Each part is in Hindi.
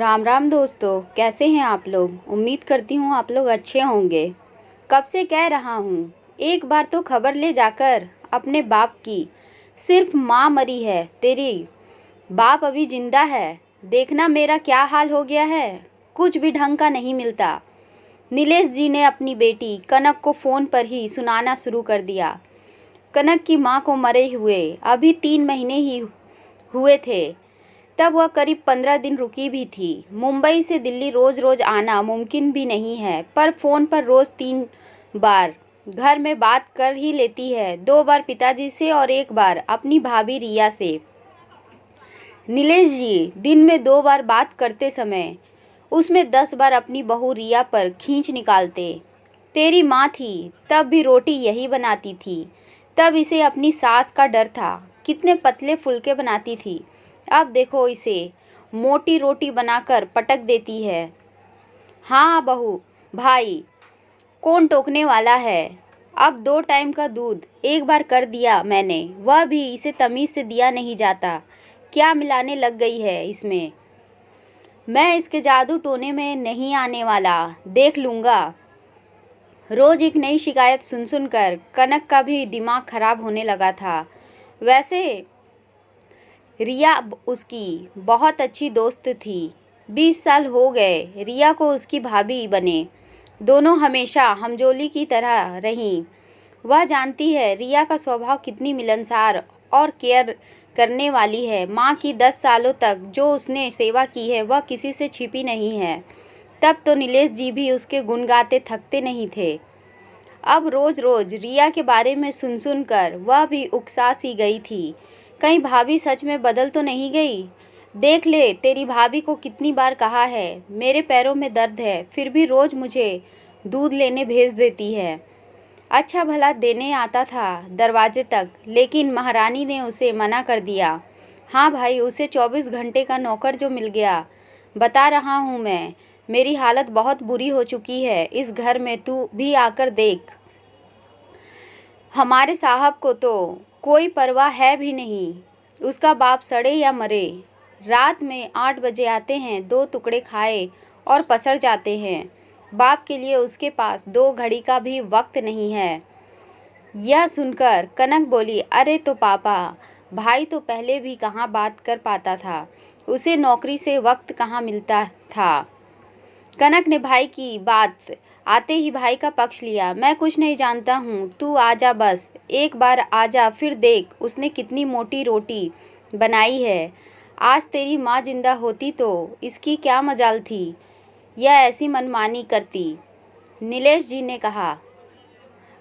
राम राम दोस्तों, कैसे हैं आप लोग। उम्मीद करती हूँ आप लोग अच्छे होंगे। कब से कह रहा हूँ, एक बार तो खबर ले जाकर अपने बाप की। सिर्फ माँ मरी है, तेरी बाप अभी जिंदा है। देखना मेरा क्या हाल हो गया है, कुछ भी ढंग का नहीं मिलता। नीलेश जी ने अपनी बेटी कनक को फ़ोन पर ही सुनाना शुरू कर दिया। कनक की माँ को मरे हुए अभी 3 महीने ही हुए थे। तब वह करीब 15 दिन रुकी भी थी। मुंबई से दिल्ली रोज़ रोज़ आना मुमकिन भी नहीं है, पर फ़ोन पर रोज़ 3 बार घर में बात कर ही लेती है। 2 बार पिताजी से और 1 बार अपनी भाभी रिया से। नीलेश जी दिन में 2 बार बात करते समय उसमें 10 बार अपनी बहू रिया पर खींच निकालते। तेरी माँ थी तब भी रोटी यही बनाती थी। तब इसे अपनी सास का डर था, कितने पतले फुलके बनाती थी। अब देखो इसे मोटी रोटी बनाकर पटक देती है। हाँ बहू भाई, कौन टोकने वाला है। अब 2 टाइम का दूध 1 बार कर दिया मैंने, वह भी इसे तमीज़ से दिया नहीं जाता। क्या मिलाने लग गई है इसमें। मैं इसके जादू टोने में नहीं आने वाला, देख लूँगा। रोज़ एक नई शिकायत सुन सुनकर कनक का भी दिमाग खराब होने लगा था। वैसे रिया उसकी बहुत अच्छी दोस्त थी। 20 साल हो गए रिया को उसकी भाभी बने। दोनों हमेशा हमजोली की तरह रहीं। वह जानती है रिया का स्वभाव कितनी मिलनसार और केयर करने वाली है। माँ की 10 सालों तक जो उसने सेवा की है वह किसी से छिपी नहीं है। तब तो नीलेश जी भी उसके गुण गाते थकते नहीं थे। अब रोज़ रोज़ रिया के बारे में सुन सुन कर वह भी उकसा सी गई थी। कहीं भाभी सच में बदल तो नहीं गई। देख ले तेरी भाभी को कितनी बार कहा है मेरे पैरों में दर्द है, फिर भी रोज़ मुझे दूध लेने भेज देती है। अच्छा भला देने आता था दरवाजे तक, लेकिन महारानी ने उसे मना कर दिया। हाँ भाई, उसे 24 घंटे का नौकर जो मिल गया। बता रहा हूँ मैं, मेरी हालत बहुत बुरी हो चुकी है इस घर में, तू भी आकर देख। हमारे साहब को तो कोई परवाह है भी नहीं, उसका बाप सड़े या मरे। रात में 8 बजे आते हैं, 2 टुकड़े खाए और पसर जाते हैं। बाप के लिए उसके पास 2 घड़ी का भी वक्त नहीं है। यह सुनकर कनक बोली, अरे तो पापा, भाई तो पहले भी कहाँ बात कर पाता था, उसे नौकरी से वक्त कहाँ मिलता था। कनक ने भाई की बात आते ही भाई का पक्ष लिया। मैं कुछ नहीं जानता हूँ, तू आजा, बस एक बार आजा, फिर देख उसने कितनी मोटी रोटी बनाई है। आज तेरी माँ जिंदा होती तो इसकी क्या मजाल थी, यह ऐसी मनमानी करती। नीलेश जी ने कहा।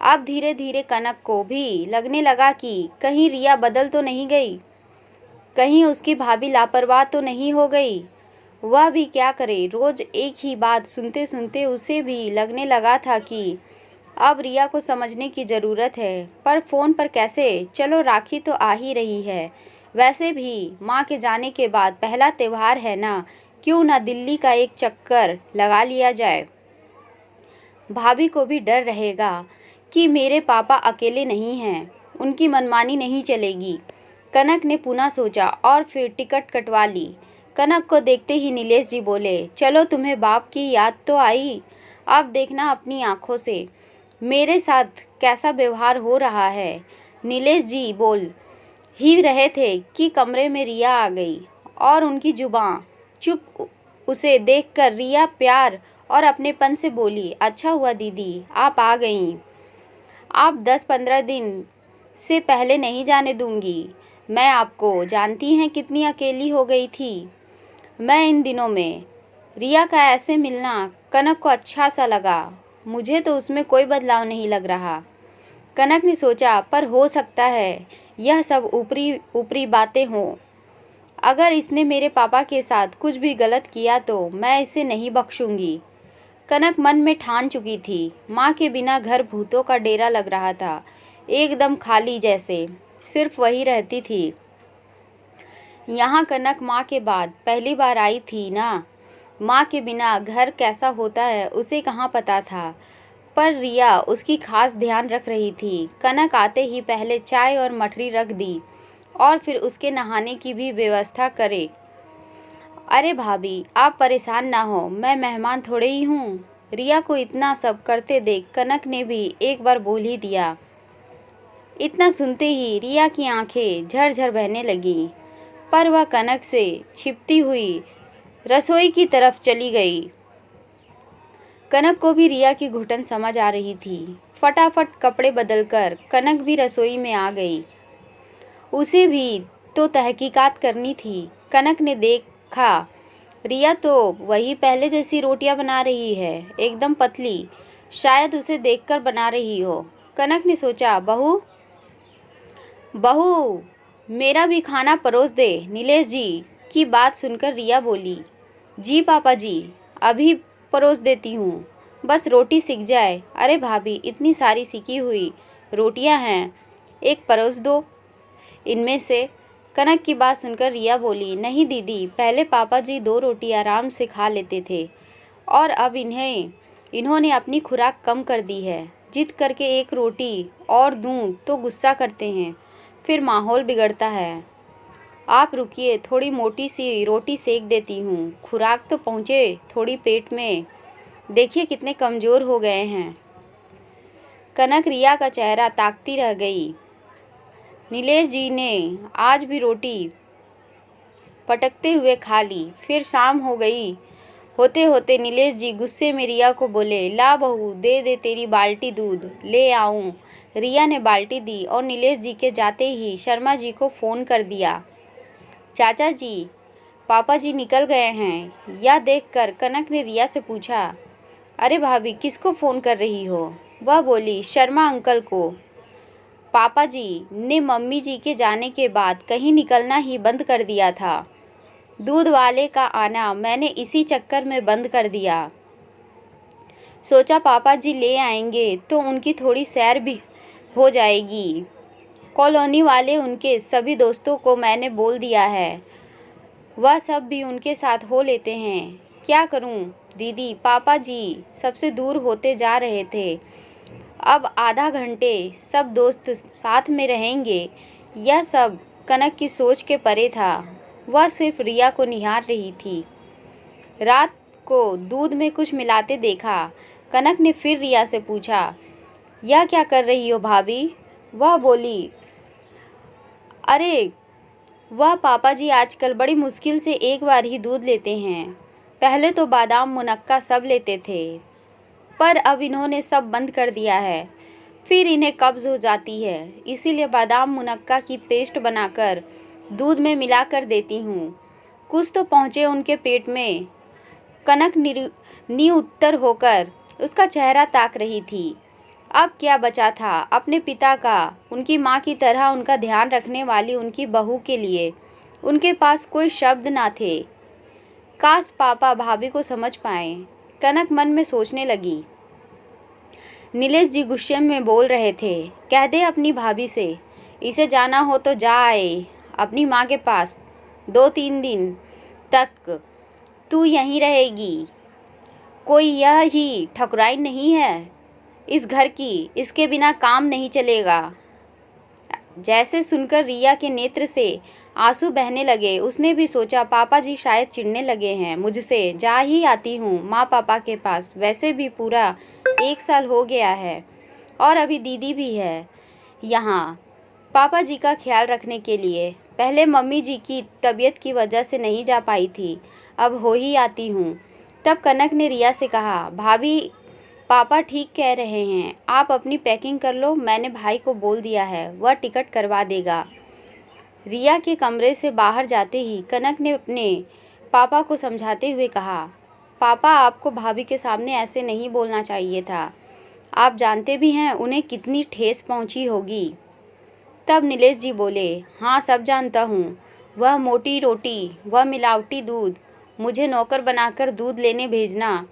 अब धीरे धीरे कनक को भी लगने लगा कि कहीं रिया बदल तो नहीं गई, कहीं उसकी भाभी लापरवाह तो नहीं हो गई। वह भी क्या करे, रोज एक ही बात सुनते सुनते उसे भी लगने लगा था कि अब रिया को समझने की ज़रूरत है। पर फ़ोन पर कैसे, चलो राखी तो आ ही रही है। वैसे भी माँ के जाने के बाद पहला त्यौहार है ना, क्यों ना दिल्ली का एक चक्कर लगा लिया जाए। भाभी को भी डर रहेगा कि मेरे पापा अकेले नहीं हैं, उनकी मनमानी नहीं चलेगी। कनक ने पुनः सोचा और फिर टिकट कटवा ली। कनक को देखते ही नीलेश जी बोले, चलो तुम्हें बाप की याद तो आई, अब देखना अपनी आँखों से मेरे साथ कैसा व्यवहार हो रहा है। नीलेश जी बोल ही रहे थे कि कमरे में रिया आ गई और उनकी जुबां चुप। उसे देखकर रिया प्यार और अपनेपन से बोली, अच्छा हुआ दीदी आप आ गईं। आप 10-15 दिन से पहले नहीं जाने दूंगी। मैं आपको, जानती हैं कितनी अकेली हो गई थी मैं इन दिनों में। रिया का ऐसे मिलना कनक को अच्छा सा लगा। मुझे तो उसमें कोई बदलाव नहीं लग रहा। कनक ने सोचा, पर हो सकता है यह सब ऊपरी ऊपरी बातें हों। अगर इसने मेरे पापा के साथ कुछ भी गलत किया तो मैं इसे नहीं बख्शूंगी। कनक मन में ठान चुकी थी। माँ के बिना घर भूतों का डेरा लग रहा था, एकदम खाली, जैसे सिर्फ वही रहती थी। यहाँ कनक माँ के बाद पहली बार आई थी ना। माँ के बिना घर कैसा होता है उसे कहाँ पता था, पर रिया उसकी खास ध्यान रख रही थी। कनक आते ही पहले चाय और मठरी रख दी और फिर उसके नहाने की भी व्यवस्था करे अरे भाभी, आप परेशान ना हो, मैं मेहमान थोड़े ही हूँ। रिया को इतना सब करते देख कनक ने भी एक बार बोल ही दिया। इतना सुनते ही रिया की आंखें झरझर बहने लगीं, पर वह कनक से छिपती हुई रसोई की तरफ चली गई। कनक को भी रिया की घुटन समझ आ रही थी। फटाफट कपड़े बदलकर कनक भी रसोई में आ गई। उसे भी तो तहकीकात करनी थी। कनक ने देखा, रिया तो वही पहले जैसी रोटियां बना रही है, एकदम पतली, शायद उसे देखकर बना रही हो। कनक ने सोचा, बहू बहू, मेरा भी खाना परोस दे। नीलेश जी की बात सुनकर रिया बोली, जी पापा जी, अभी परोस देती हूँ, बस रोटी सिक जाए। अरे भाभी, इतनी सारी सिकी हुई रोटियां हैं, एक परोस दो इनमें से। कनक की बात सुनकर रिया बोली, नहीं दीदी, पहले पापा जी 2 रोटी आराम से खा लेते थे और अब इन्होंने अपनी खुराक कम कर दी है। जिद करके 1 रोटी और दूं तो गुस्सा करते हैं, फिर माहौल बिगड़ता है। आप रुकिए, थोड़ी मोटी सी रोटी सेक देती हूँ, खुराक तो पहुँचे थोड़ी पेट में। देखिए कितने कमज़ोर हो गए हैं। कनक रिया का चेहरा ताकती रह गई। नीलेश जी ने आज भी रोटी पटकते हुए खा ली। फिर शाम हो गई। होते होते नीलेश जी गुस्से में रिया को बोले, ला बहू, दे दे तेरी बाल्टी दूध ले आऊं। रिया ने बाल्टी दी और नीलेश जी के जाते ही शर्मा जी को फ़ोन कर दिया। चाचा जी, पापा जी निकल गए हैं। यह देखकर कनक ने रिया से पूछा, अरे भाभी, किसको फ़ोन कर रही हो? वह बोली, शर्मा अंकल को। पापा जी ने मम्मी जी के जाने के बाद कहीं निकलना ही बंद कर दिया था। दूध वाले का आना मैंने इसी चक्कर में बंद कर दिया। सोचा पापा जी ले आएंगे तो उनकी थोड़ी सैर भी हो जाएगी। कॉलोनी वाले उनके सभी दोस्तों को मैंने बोल दिया है, वह सब भी उनके साथ हो लेते हैं। क्या करूं दीदी, पापा जी सबसे दूर होते जा रहे थे। अब आधा घंटे सब दोस्त साथ में रहेंगे, यह सब कनक की सोच के परे था। वह सिर्फ रिया को निहार रही थी। रात को दूध में कुछ मिलाते देखा। कनक ने फिर रिया से पूछा, यह क्या कर रही हो भाभी? वह बोली, अरे वह पापा जी आजकल बड़ी मुश्किल से एक बार ही दूध लेते हैं। पहले तो बादाम मुनक्का सब लेते थे, पर अब इन्होंने सब बंद कर दिया है। फिर इन्हें कब्ज़ हो जाती है, इसीलिए बादाम मुनक्का की पेस्ट बनाकर दूध में मिलाकर देती हूँ। कुछ तो पहुँचे उनके पेट में। कनक निरुत्तर होकर उसका चेहरा ताक रही थी। अब क्या बचा था अपने पिता का, उनकी माँ की तरह उनका ध्यान रखने वाली उनकी बहू के लिए? उनके पास कोई शब्द ना थे। काश पापा भाभी को समझ पाएं। कनक मन में सोचने लगी। नीलेश जी गुस्से में बोल रहे थे, कह दे अपनी भाभी से, इसे जाना हो तो जा आए अपनी माँ के पास। 2-3 दिन तक तू यहीं रहेगी। कोई यह ही ठकुराइन नहीं है इस घर की, इसके बिना काम नहीं चलेगा। जैसे सुनकर रिया के नेत्र से आंसू बहने लगे। उसने भी सोचा, पापा जी शायद चिढ़ने लगे हैं मुझसे। जा ही आती हूँ माँ पापा के पास। वैसे भी पूरा 1 साल हो गया है और अभी दीदी भी है यहाँ पापा जी का ख्याल रखने के लिए। पहले मम्मी जी की तबीयत की वजह से नहीं जा पाई थी, अब हो ही आती हूँ। तब कनक ने रिया से कहा, भाभी पापा ठीक कह रहे हैं, आप अपनी पैकिंग कर लो, मैंने भाई को बोल दिया है, वह टिकट करवा देगा। रिया के कमरे से बाहर जाते ही कनक ने अपने पापा को समझाते हुए कहा, पापा आपको भाभी के सामने ऐसे नहीं बोलना चाहिए था। आप जानते भी हैं उन्हें कितनी ठेस पहुंची होगी। तब नीलेश जी बोले, हाँ सब जानता हूँ, वह मोटी रोटी, वह मिलावटी दूध, मुझे नौकर बनाकर दूध लेने भेजना,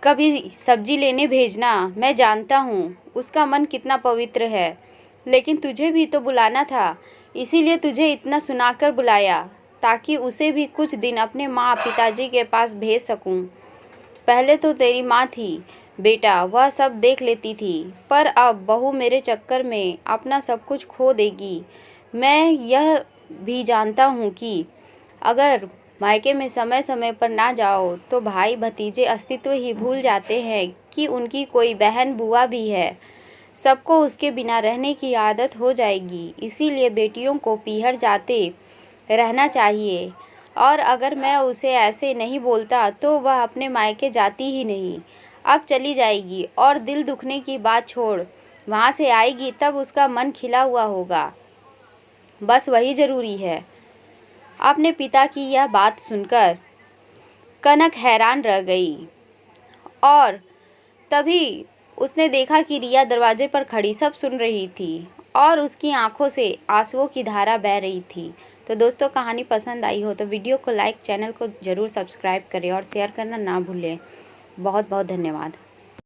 कभी सब्जी लेने भेजना। मैं जानता हूँ उसका मन कितना पवित्र है, लेकिन तुझे भी तो बुलाना था, इसीलिए तुझे इतना सुनाकर बुलाया ताकि उसे भी कुछ दिन अपने माँ पिताजी के पास भेज सकूँ। पहले तो तेरी माँ थी बेटा, वह सब देख लेती थी, पर अब बहू मेरे चक्कर में अपना सब कुछ खो देगी। मैं यह भी जानता हूँ कि अगर मायके में समय समय पर ना जाओ तो भाई भतीजे अस्तित्व ही भूल जाते हैं कि उनकी कोई बहन बुआ भी है। सबको उसके बिना रहने की आदत हो जाएगी। इसीलिए बेटियों को पीहर जाते रहना चाहिए। और अगर मैं उसे ऐसे नहीं बोलता तो वह अपने मायके जाती ही नहीं। अब चली जाएगी और दिल दुखने की बात छोड़, वहाँ से आएगी तब उसका मन खिला हुआ होगा। बस वही ज़रूरी है। अपने पिता की यह बात सुनकर कनक हैरान रह गई और तभी उसने देखा कि रिया दरवाजे पर खड़ी सब सुन रही थी और उसकी आंखों से आंसुओं की धारा बह रही थी। तो दोस्तों, कहानी पसंद आई हो तो वीडियो को लाइक, चैनल को ज़रूर सब्सक्राइब करें और शेयर करना ना भूलें। बहुत बहुत धन्यवाद।